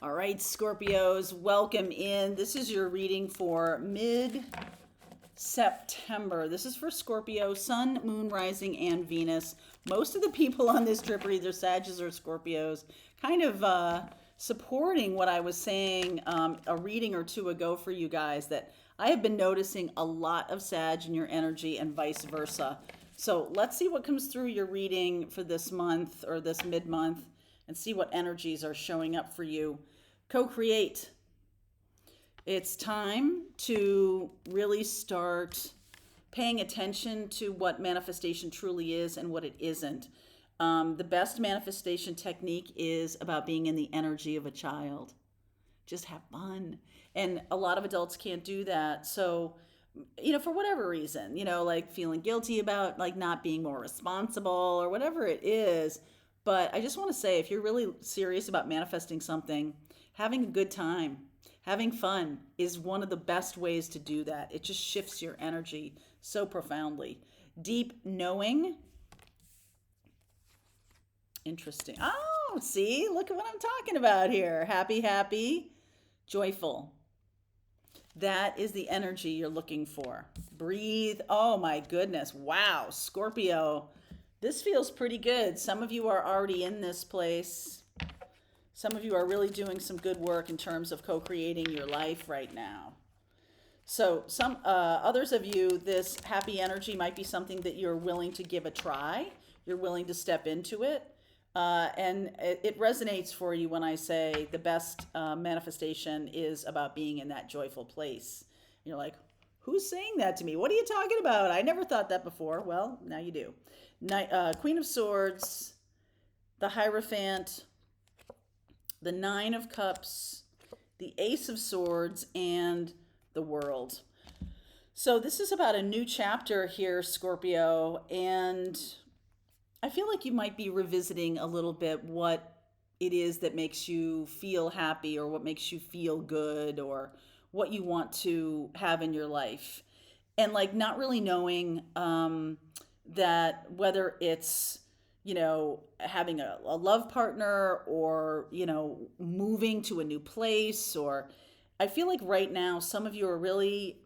All right, Scorpios, welcome in. This is your reading for mid-September. This is for Scorpio, Sun, Moon, Rising, and Venus. Most of the people on this trip are either Sagittarius or Scorpios, kind of supporting what I was saying a reading or two ago for you guys, that I have been noticing a lot of Sag in your energy and vice versa. So let's see what comes through your reading for this month or this mid-month and see what energies are showing up for you. Co-create. It's time to really start paying attention to what manifestation truly is and what it isn't. The best manifestation technique is about being in the energy of a child. Just have fun. And a lot of adults can't do that. So, for whatever reason, like feeling guilty about like not being more responsible or whatever it is. But I just want to say, if you're really serious about manifesting something, having a good time, having fun is one of the best ways to do that. It just shifts your energy so profoundly. Deep knowing. Interesting. Oh, see, look at what I'm talking about here. Happy, happy, joyful. That is the energy you're looking for. Breathe. Oh my goodness. Wow. Scorpio. This feels pretty good. Some of you are already in this place. Some of you are really doing some good work in terms of co-creating your life right now. So some others of you, this happy energy might be something that you're willing to give a try. You're willing to step into it. And it resonates for you when I say the best manifestation is about being in that joyful place. And you're like, who's saying that to me? What are you talking about? I never thought that before. Well, now you do. Queen of Swords, the Hierophant, the Nine of Cups, the Ace of Swords, and the World. So this is about a new chapter here, Scorpio, and I feel like you might be revisiting a little bit what it is that makes you feel happy or what makes you feel good or what you want to have in your life. And like not really knowing that whether it's having a love partner or, moving to a new place, or I feel like right now, some of you are really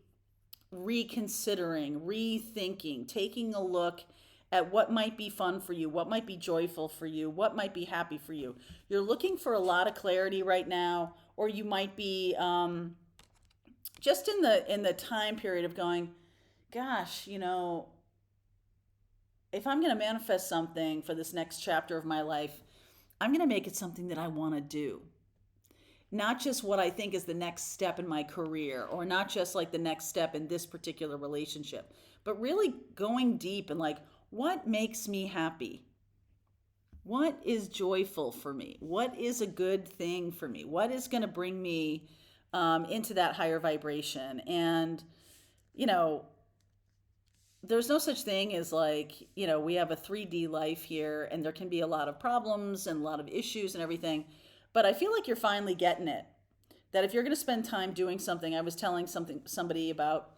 reconsidering, rethinking, taking a look at what might be fun for you, what might be joyful for you, what might be happy for you. You're looking for a lot of clarity right now, or you might be just in the time period of going, gosh, if I'm going to manifest something for this next chapter of my life, I'm going to make it something that I want to do. Not just what I think is the next step in my career, or not just like the next step in this particular relationship, but really going deep and like, what makes me happy? What is joyful for me? What is a good thing for me? What is going to bring me into that higher vibration? And, there's no such thing as like, we have a 3D life here and there can be a lot of problems and a lot of issues and everything. But I feel like you're finally getting it. That if you're going to spend time doing something, I was telling somebody about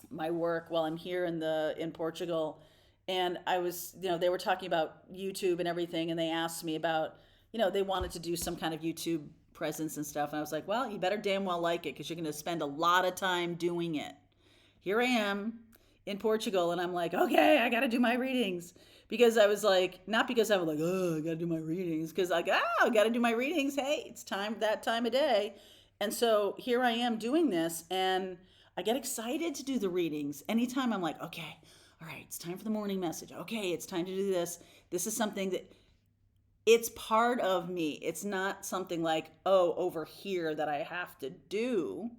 my work while I'm here in Portugal, and I was, they were talking about YouTube and everything, and they asked me about, they wanted to do some kind of YouTube presence and stuff, and I was like, well, you better damn well like it because you're going to spend a lot of time doing it. Here I am in Portugal, and I'm like, okay, I got to do my readings. Because I was like, not because I was like, oh, I got to do my readings. Because like, I got to do my readings. Hey, it's that time of day. And so here I am doing this. And I get excited to do the readings. Anytime I'm like, okay, all right, it's time for the morning message. Okay, it's time to do this. This is something that it's part of me. It's not something like, oh, over here that I have to do.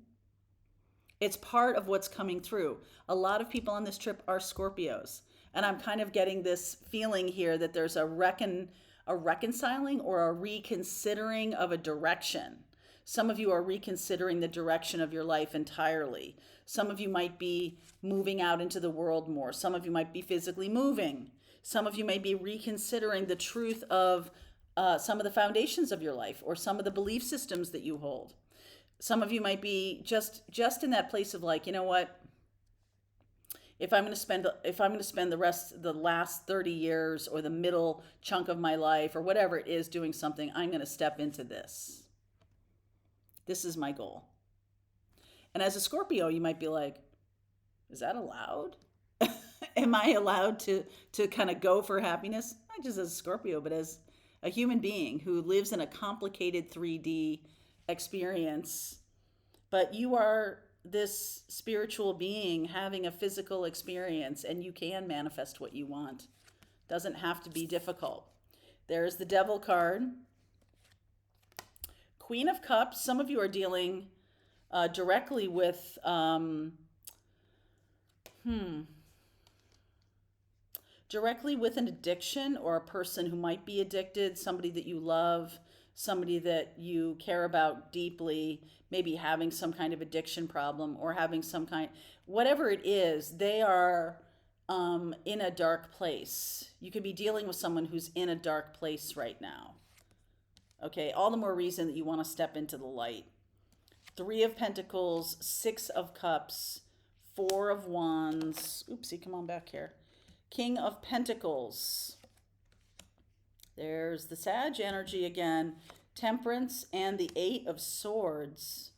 It's part of what's coming through. A lot of people on this trip are Scorpios. And I'm kind of getting this feeling here that there's a reconciling or a reconsidering of a direction. Some of you are reconsidering the direction of your life entirely. Some of you might be moving out into the world more. Some of you might be physically moving. Some of you may be reconsidering the truth of some of the foundations of your life or some of the belief systems that you hold. Some of you might be just in that place of like, you know what? If I'm going to spend the last 30 years or the middle chunk of my life or whatever it is doing something, I'm going to step into this. This is my goal. And as a Scorpio, you might be like, is that allowed? Am I allowed to kind of go for happiness? Not just as a Scorpio, but as a human being who lives in a complicated 3D experience. But you are this spiritual being having a physical experience, and you can manifest what you want. Doesn't have to be difficult. There's the Devil card. Queen of Cups. Some of you are dealing directly with directly with an addiction, or a person who might be addicted, somebody that you love, somebody that you care about deeply, maybe having some kind of addiction problem, or having some kind, whatever it is, they are in a dark place. You could be dealing with someone who's in a dark place right now. Okay, all the more reason that you want to step into the light. 3 of Pentacles, 6 of Cups, 4 of Wands. Oopsie, come on back here. King of Pentacles. There's the Sag energy again. Temperance and the 8 of Swords.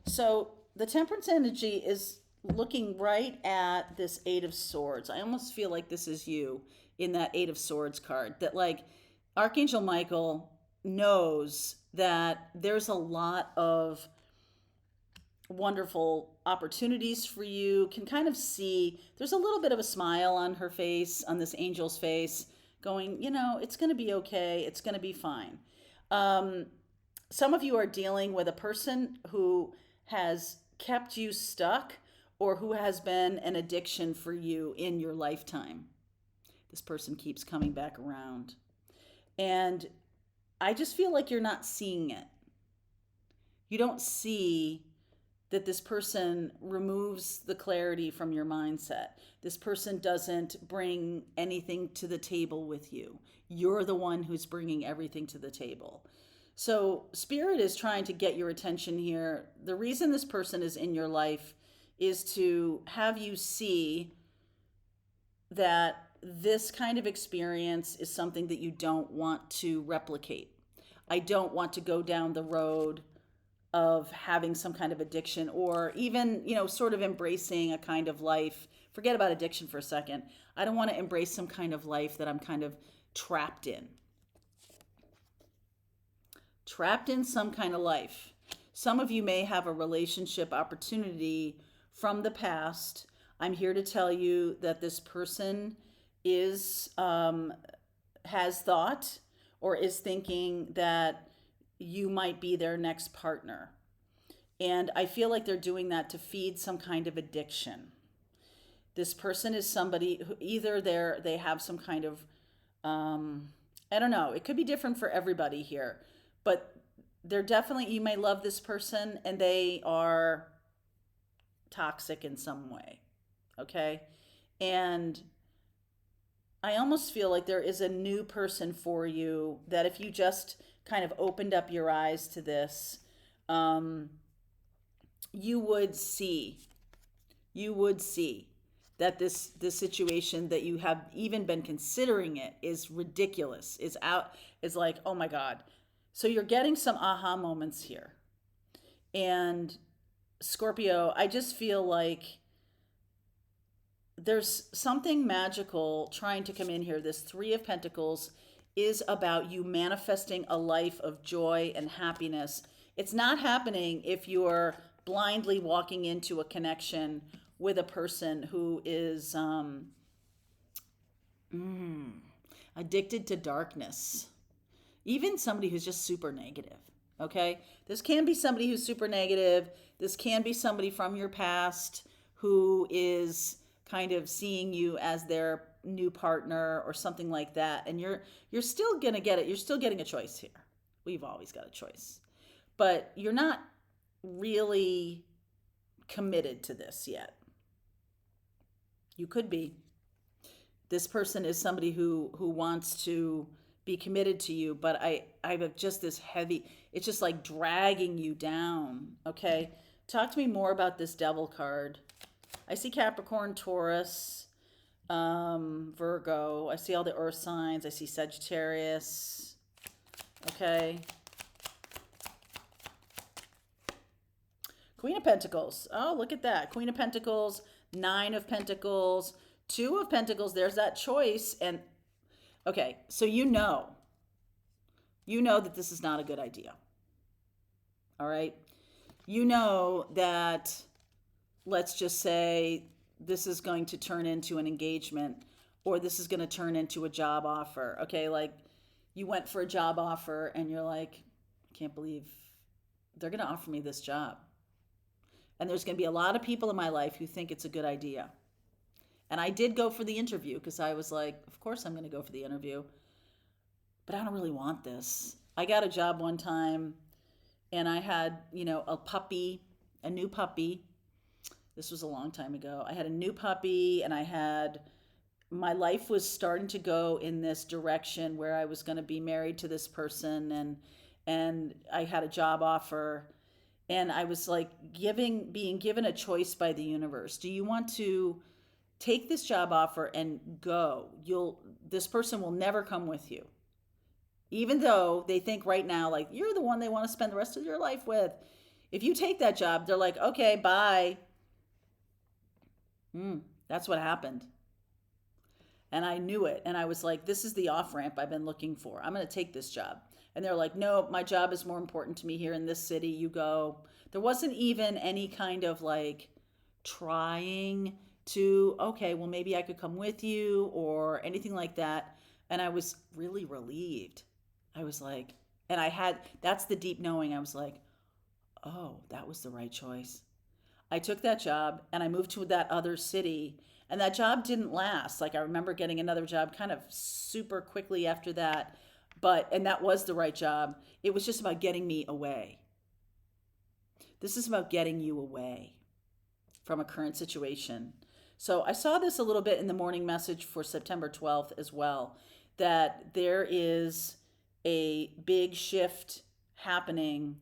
So the Temperance energy is looking right at this 8 of Swords. I almost feel like this is you in that 8 of Swords card. That like Archangel Michael knows that there's a lot of wonderful opportunities for you. Can kind of see there's a little bit of a smile on her face, on this angel's face, going, you know, it's going to be okay. It's going to be fine. Some of you are dealing with a person who has kept you stuck, or who has been an addiction for you in your lifetime. This person keeps coming back around. And I just feel like you're not seeing it. You don't see that this person removes the clarity from your mindset. This person doesn't bring anything to the table with you. You're the one who's bringing everything to the table. So Spirit is trying to get your attention here. The reason this person is in your life is to have you see that this kind of experience is something that you don't want to replicate. I don't want to go down the road of having some kind of addiction, or even, you know, sort of embracing a kind of life. Forget about addiction for a second. I don't want to embrace some kind of life that I'm kind of trapped in. Trapped in some kind of life. Some of you may have a relationship opportunity from the past. I'm here to tell you that this person is has thought or is thinking that you might be their next partner. And I feel like they're doing that to feed some kind of addiction. This person is somebody who either they have some kind of, I don't know, it could be different for everybody here, but they're definitely, you may love this person and they are toxic in some way. Okay. And I almost feel like there is a new person for you that if you just kind of opened up your eyes to this, you would see that this situation that you have even been considering it is ridiculous, is like, oh my God. So you're getting some aha moments here. And Scorpio, I just feel like there's something magical trying to come in here. This 3 of Pentacles is about you manifesting a life of joy and happiness. It's not happening if you're blindly walking into a connection with a person who is addicted to darkness. Even somebody who's just super negative. Okay? This can be somebody who's super negative. This can be somebody from your past who is kind of seeing you as their new partner or something like that. And you're still going to get it. You're still getting a choice here. We've always got a choice. But you're not really committed to this yet. You could be. This person is somebody who wants to be committed to you, but I have just this heavy, it's just like dragging you down. Okay? Talk to me more about this Devil card. I see Capricorn, Taurus, Virgo. I see all the earth signs. I see Sagittarius. Okay. Queen of Pentacles. Oh, look at that. Queen of Pentacles, Nine of Pentacles, Two of Pentacles. There's that choice. And okay, so you know that this is not a good idea. All right. You know that, let's just say, this is going to turn into an engagement, or this is going to turn into a job offer. Okay. Like you went for a job offer and you're like, I can't believe they're going to offer me this job. And there's going to be a lot of people in my life who think it's a good idea. And I did go for the interview because I was like, of course I'm going to go for the interview, but I don't really want this. I got a job one time and I had, a new puppy. This was a long time ago. I had a new puppy and my life was starting to go in this direction where I was going to be married to this person, and I had a job offer, and I was like being given a choice by the universe. Do you want to take this job offer and go? This person will never come with you. Even though they think right now, like, you're the one they want to spend the rest of your life with. If you take that job, they're like, okay, bye. That's what happened. And I knew it. And I was like, this is the off ramp I've been looking for. I'm going to take this job. And they're like, no, my job is more important to me here in this city. You go. There wasn't even any kind of like trying to, okay, well, maybe I could come with you or anything like that. And I was really relieved. I was like, that's the deep knowing. I was like, oh, that was the right choice. I took that job and I moved to that other city, and that job didn't last. Like I remember getting another job kind of super quickly after that, and that was the right job. It was just about getting me away. This is about getting you away from a current situation. So I saw this a little bit in the morning message for September 12th as well, that there is a big shift happening.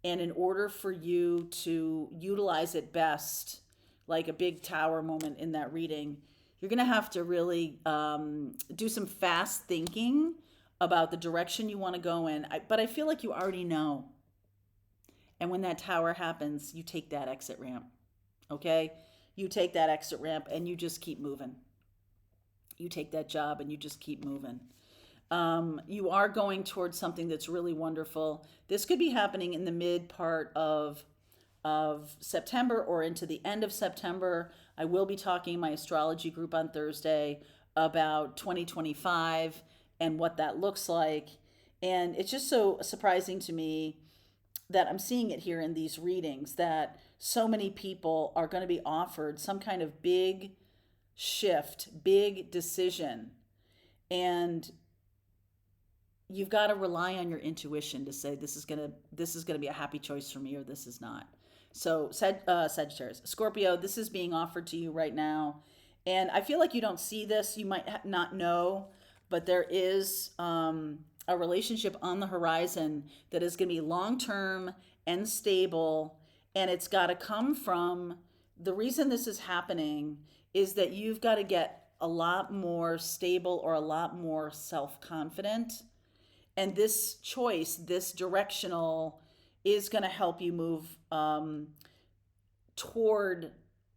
And in order for you to utilize it best, like a big tower moment in that reading, you're going to have to really do some fast thinking about the direction you want to go in. But I feel like you already know. And when that tower happens, you take that exit ramp. Okay? You take that exit ramp and you just keep moving. You take that job and you just keep moving. You are going towards something that's really wonderful. This could be happening in the mid part of September or into the end of September. I will be talking in my astrology group on Thursday about 2025 and what that looks like. And it's just so surprising to me that I'm seeing it here in these readings, that so many people are going to be offered some kind of big shift, big decision. And you've got to rely on your intuition to say this is going to be a happy choice for me, or this is not. So Sagittarius, Scorpio, this is being offered to you right now. And I feel like you don't see this. You might not know, but there is a relationship on the horizon that is going to be long-term and stable. And it's got to come from, the reason this is happening is that you've got to get a lot more stable or a lot more self-confident. And this choice, this directional, is going to help you move toward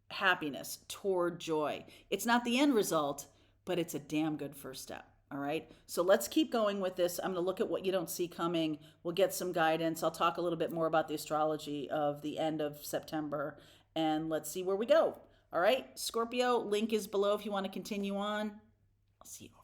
happiness, toward joy. It's not the end result, but it's a damn good first step. All right. So let's keep going with this. I'm going to look at what you don't see coming. We'll get some guidance. I'll talk a little bit more about the astrology of the end of September, and let's see where we go. All right. Scorpio, link is below if you want to continue on. I'll see you.